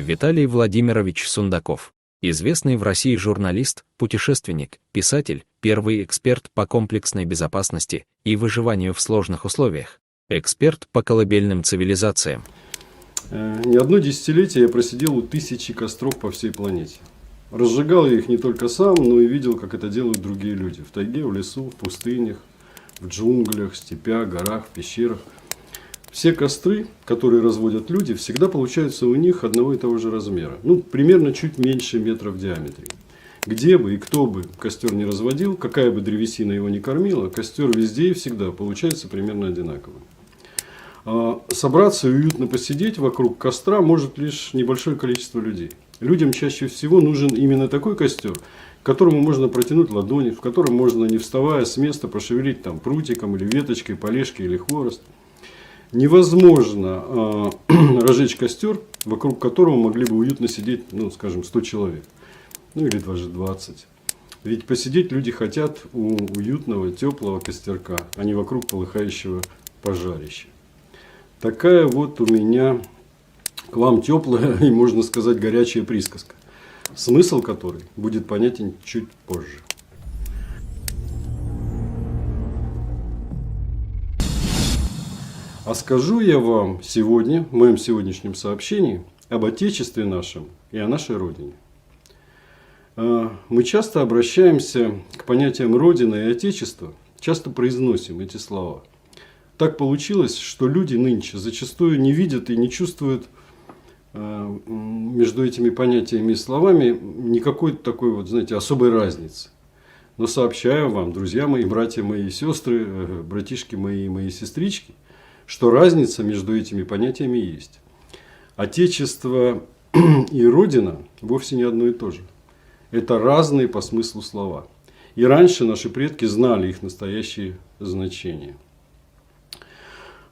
Виталий Владимирович Сундаков. Известный в России журналист, путешественник, писатель, первый эксперт по комплексной безопасности и выживанию в сложных условиях. Эксперт по колыбельным цивилизациям. Не одно десятилетие я просидел у тысячи костров по всей планете. Разжигал я их не только сам, но и видел, как это делают другие люди. В тайге, в лесу, в пустынях, в джунглях, степях, горах, пещерах. Все костры, которые разводят люди, всегда получаются у них одного и того же размера. Примерно чуть меньше метра в диаметре. Где бы и кто бы костер не разводил, какая бы древесина его не кормила, костер везде и всегда получается примерно одинаковым. Собраться и уютно посидеть вокруг костра может лишь небольшое количество людей. Людям чаще всего нужен именно такой костер, к которому можно протянуть ладони, в котором можно, не вставая с места, пошевелить там прутиком или веточкой, полежкой или хворост. Невозможно разжечь костер, вокруг которого могли бы уютно сидеть, скажем, 100 человек. Или даже 20. Ведь посидеть люди хотят у уютного, теплого костерка, а не вокруг полыхающего пожарища. Такая вот у меня к вам теплая и, можно сказать, горячая присказка, смысл которой будет понятен чуть позже. А скажу я вам сегодня, в моем сегодняшнем сообщении, об Отечестве нашем и о нашей Родине. Мы часто обращаемся к понятиям Родина и Отечество, часто произносим эти слова. Так получилось, что люди нынче зачастую не видят и не чувствуют между этими понятиями и словами никакой такой особой разницы. Но сообщаю вам, друзья мои, братья мои и сестры, братишки мои и мои сестрички, что разница между этими понятиями есть. Отечество и Родина вовсе не одно и то же. Это разные по смыслу слова. И раньше наши предки знали их настоящие значения.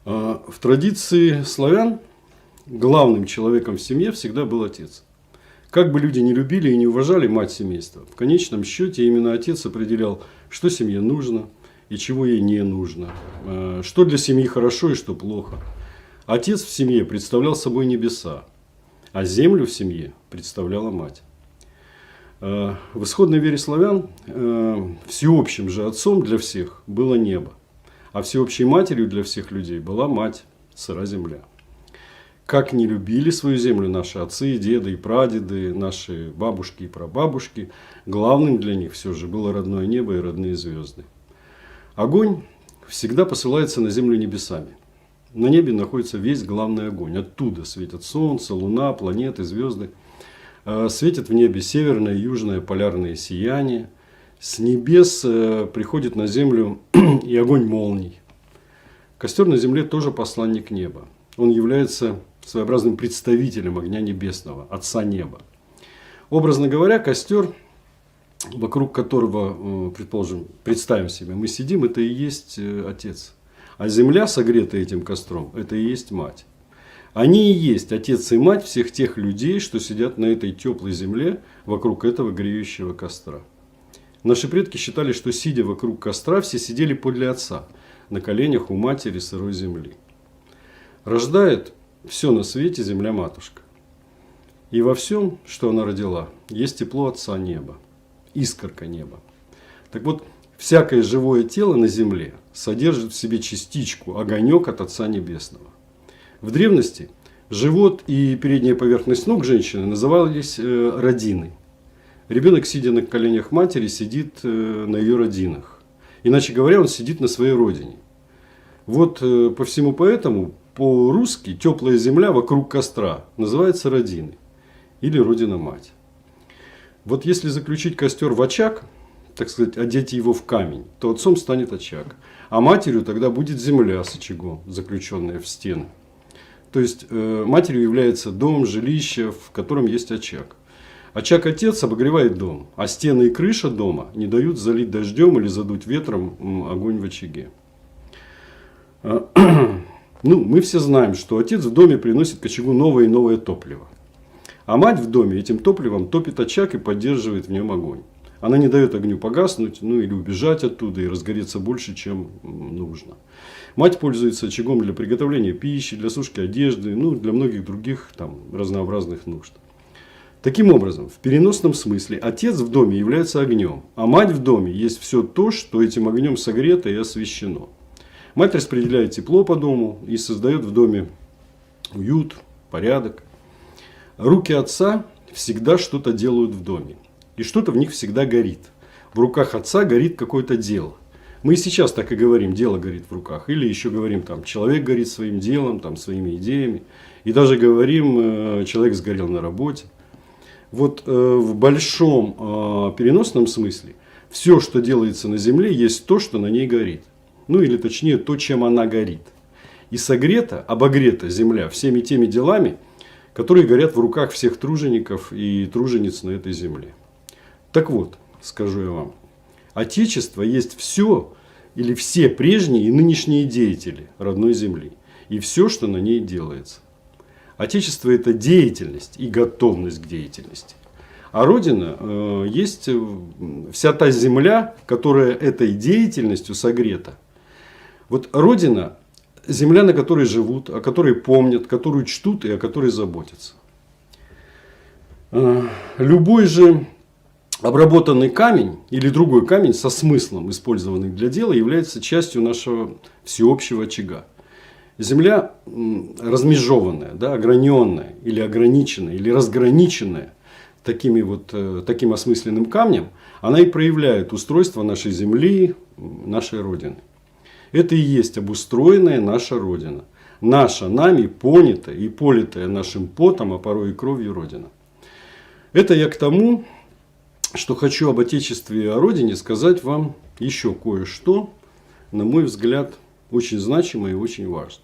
В традиции славян главным человеком в семье всегда был отец. Как бы люди не любили и не уважали мать семейства, в конечном счете именно отец определял, что семье нужно и чего ей не нужно, что для семьи хорошо и что плохо. Отец в семье представлял собой небеса, а землю в семье представляла мать. В исходной вере славян всеобщим же отцом для всех было небо, а всеобщей матерью для всех людей была мать, сыра земля. Как не любили свою землю наши отцы, и деды и прадеды, наши бабушки и прабабушки, главным для них все же было родное небо и родные звезды. Огонь всегда посылается на землю небесами. На небе находится весь главный огонь. Оттуда светят солнце, луна, планеты, звезды. Светят в небе северное и южное полярные сияния. С небес приходит на землю и огонь молний. Костер на земле тоже посланник неба. Он является своеобразным представителем огня небесного, Отца Неба. Образно говоря, костер, вокруг которого, предположим, представим себе, мы сидим, это и есть Отец. А земля, согретая этим костром, это и есть мать. Они и есть отец и мать всех тех людей, что сидят на этой теплой земле вокруг этого греющего костра. Наши предки считали, что сидя вокруг костра, все сидели подле отца, на коленях у матери сырой земли. Рождает все на свете земля-матушка. И во всем, что она родила, есть тепло Отца Неба, искорка неба. Так вот, всякое живое тело на земле содержит в себе частичку, огонек от Отца Небесного. В древности живот и передняя поверхность ног женщины назывались родиной. Ребенок, сидя на коленях матери, сидит на ее родинах. Иначе говоря, он сидит на своей родине. Вот по всему поэтому, по-русски, теплая земля вокруг костра называется родиной или родина-мать. Вот если заключить костер в очаг, так сказать, одеть его в камень, то отцом станет очаг, а матерью тогда будет земля с очагом, заключенная в стены. То есть матерью является дом, жилище, в котором есть очаг. Очаг-отец обогревает дом, а стены и крыша дома не дают залить дождем или задуть ветром огонь в очаге. Мы все знаем, что отец в доме приносит к очагу новое и новое топливо. А мать в доме этим топливом топит очаг и поддерживает в нем огонь. Она не дает огню погаснуть, или убежать оттуда и разгореться больше, чем нужно. Мать пользуется очагом для приготовления пищи, для сушки одежды, ну, для многих других там, разнообразных нужд. Таким образом, в переносном смысле отец в доме является огнем, а мать в доме есть все то, что этим огнем согрето и освещено. Мать распределяет тепло по дому и создает в доме уют, порядок. Руки отца всегда что-то делают в доме, и что-то в них всегда горит. В руках отца горит какое-то дело. Мы и сейчас так и говорим, дело горит в руках. Или еще говорим, там, человек горит своим делом, там, своими идеями. И даже говорим, человек сгорел на работе. Вот в большом переносном смысле все, что делается на земле, есть то, что на ней горит. Ну или точнее, то, чем она горит. И согрета, обогрета земля всеми теми делами, которые горят в руках всех тружеников и тружениц на этой земле. Так вот, скажу я вам, Отечество есть все или все прежние и нынешние деятели родной земли и все, что на ней делается. Отечество – это деятельность и готовность к деятельности. А Родина есть вся та земля, которая этой деятельностью согрета. Вот Родина – земля, на которой живут, о которой помнят, которую чтут и о которой заботятся. Любой же обработанный камень или другой камень со смыслом, использованный для дела, является частью нашего всеобщего очага. Земля размежованная, да, ограненная или ограниченная, или разграниченная таким осмысленным камнем, она и проявляет устройство нашей земли, нашей Родины. Это и есть обустроенная наша Родина. Наша, нами понятая и политая нашим потом, а порой и кровью Родина. Это я к тому, что хочу об Отечестве и о Родине сказать вам еще кое-что, на мой взгляд, очень значимое и очень важное.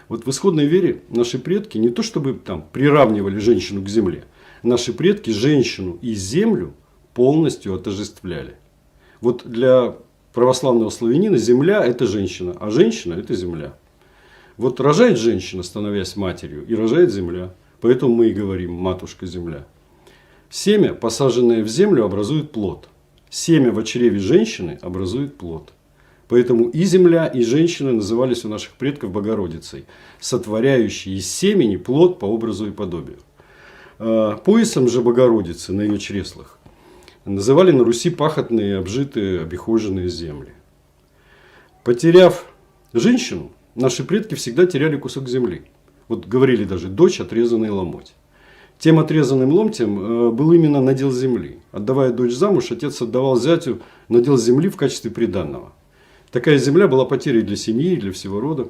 Вот в исходной вере наши предки не то чтобы там приравнивали женщину к земле, наши предки женщину и землю полностью отождествляли. Вот для православного славянина земля – это женщина, а женщина – это земля. Вот рожает женщина, становясь матерью, и рожает земля. Поэтому мы и говорим «матушка-земля». Семя, посаженное в землю, образует плод. Семя в чреве женщины образует плод. Поэтому и земля, и женщина назывались у наших предков Богородицей, сотворяющей из семени плод по образу и подобию. Поясом же Богородицы на ее чреслах называли на Руси пахотные, обжитые, обихоженные земли. Потеряв женщину, наши предки всегда теряли кусок земли. Вот говорили даже «дочь, отрезанный ломоть». Тем отрезанным ломтем был именно надел земли. Отдавая дочь замуж, отец отдавал зятю надел земли в качестве приданного. Такая земля была потерей для семьи, для всего рода.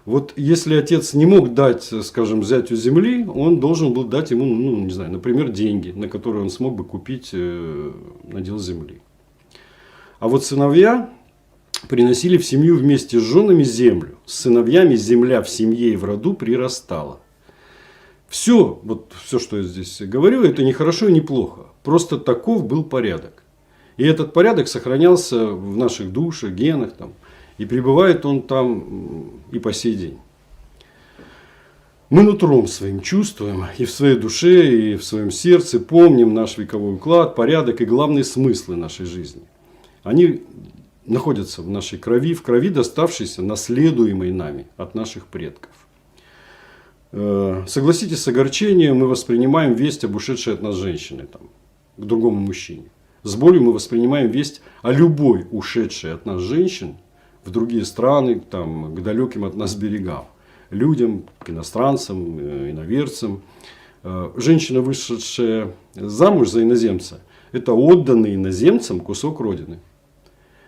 Вот если отец не мог дать, скажем, зятю земли, он должен был дать ему, не знаю, например, деньги, на которые он смог бы купить надел земли. А вот сыновья приносили в семью вместе с женами землю. С сыновьями земля в семье и в роду прирастала. Все, что я здесь говорю, это не хорошо и не плохо. Просто таков был порядок. И этот порядок сохранялся в наших душах, генах, и пребывает он там и по сей день. Мы нутром своим чувствуем, и в своей душе, и в своем сердце помним наш вековой уклад, порядок и главные смыслы нашей жизни. Они находятся в нашей крови, в крови, доставшейся, наследуемой нами от наших предков. Согласитесь, с огорчением мы воспринимаем весть об ушедшей от нас женщине, к другому мужчине. С болью мы воспринимаем весть о любой ушедшей от нас женщине в другие страны, к далеким от нас берегам. Людям, к иностранцам, иноверцам. Женщина, вышедшая замуж за иноземца, это отданный иноземцам кусок Родины.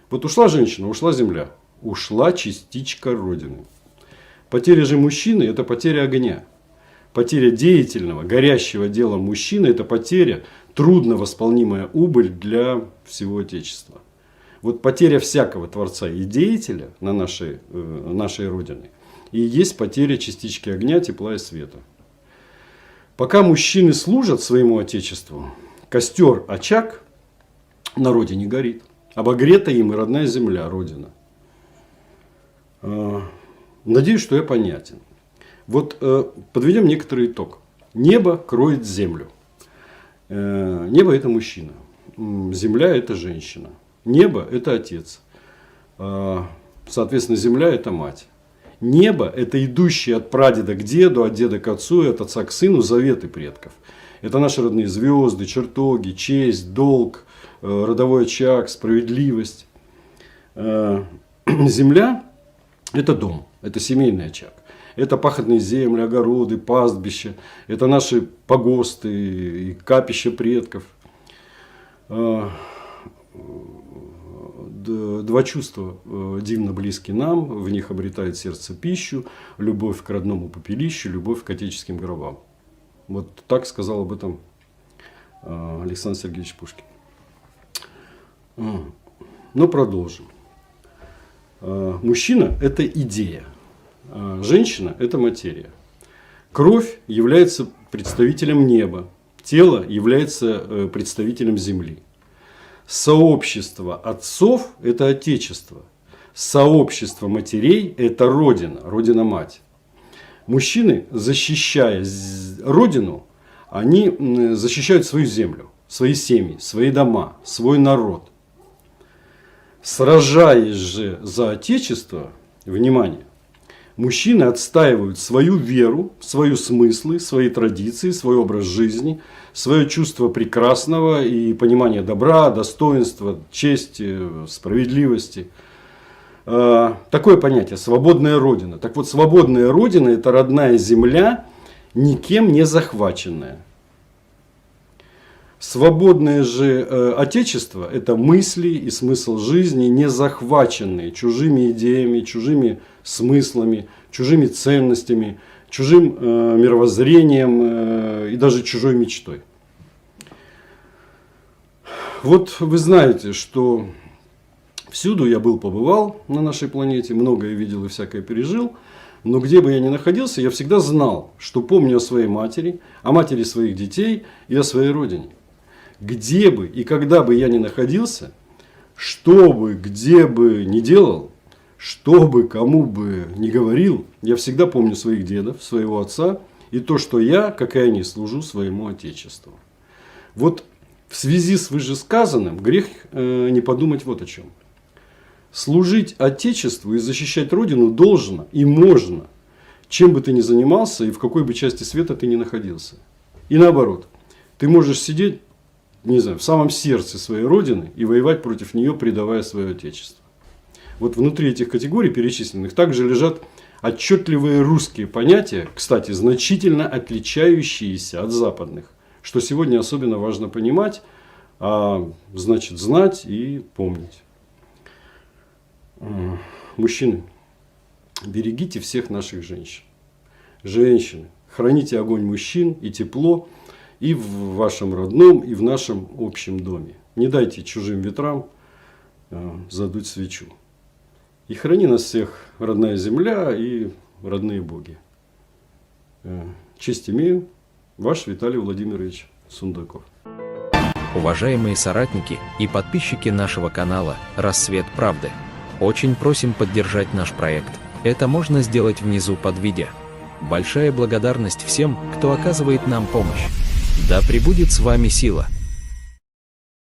Вот ушла женщина, ушла земля, ушла частичка Родины. Потеря же мужчины – это потеря огня. Потеря деятельного, горящего делом мужчины – это потеря, трудно восполнимая убыль для всего Отечества. Вот потеря всякого творца и деятеля на нашей Родине и есть потеря частички огня, тепла и света. Пока мужчины служат своему Отечеству, костер, очаг на Родине горит. Обогрета им и родная земля, Родина. Надеюсь, что я понятен. Вот подведем некоторый итог. Небо кроет землю. Небо – это мужчина. Земля – это женщина. Небо – это отец. соответственно, земля – это мать. Небо – это идущие от прадеда к деду, от деда к отцу и от отца к сыну заветы предков. Это наши родные звезды, чертоги, честь, долг, родовой очаг, справедливость. Земля – это дом, это семейный очаг. Это пахотные земли, огороды, пастбища. Это наши погосты и капища предков. Два чувства дивно близки нам. В них обретает сердце пищу. Любовь к родному попелищу, любовь к отеческим гробам. Вот так сказал об этом Александр Сергеевич Пушкин. Но продолжим. Мужчина – это идея. Женщина – это материя. Кровь является представителем неба. Тело является представителем земли. Сообщество отцов – это отечество. Сообщество матерей – это родина, родина-мать. Мужчины, защищая родину, они защищают свою землю, свои семьи, свои дома, свой народ. Сражаясь же за отечество, внимание, мужчины отстаивают свою веру, свои смыслы, свои традиции, свой образ жизни, свое чувство прекрасного и понимание добра, достоинства, чести, справедливости. Такое понятие – свободная родина. Так вот, свободная родина – это родная земля, никем не захваченная. Свободное же отечество – это мысли и смысл жизни, не захваченные чужими идеями, чужими смыслами, чужими ценностями, чужим мировоззрением и даже чужой мечтой. Вот вы знаете, что всюду я побывал на нашей планете, многое видел и всякое пережил, но где бы я ни находился, я всегда знал, что помню о своей матери, о матери своих детей и о своей родине. Где бы и когда бы я ни находился, что бы, где бы ни делал, что бы, кому бы ни говорил, я всегда помню своих дедов, своего отца и то, что я, как и они, служу своему Отечеству. Вот в связи с вышесказанным грех не подумать вот о чем. Служить Отечеству и защищать Родину должно и можно, чем бы ты ни занимался и в какой бы части света ты ни находился. И наоборот, ты можешь сидеть, не знаю, в самом сердце своей Родины и воевать против нее, предавая свое Отечество. Вот внутри этих категорий перечисленных также лежат отчетливые русские понятия, кстати, значительно отличающиеся от западных, что сегодня особенно важно понимать, а значит знать и помнить. Мужчины, берегите всех наших женщин. Женщины, храните огонь мужчин и тепло и в вашем родном, и в нашем общем доме. Не дайте чужим ветрам задуть свечу. И храни нас всех родная земля и родные боги. Честь имею, ваш Виталий Владимирович Сундаков. Уважаемые соратники и подписчики нашего канала «Рассвет правды», очень просим поддержать наш проект. Это можно сделать внизу под видео. Большая благодарность всем, кто оказывает нам помощь. Да пребудет с вами сила.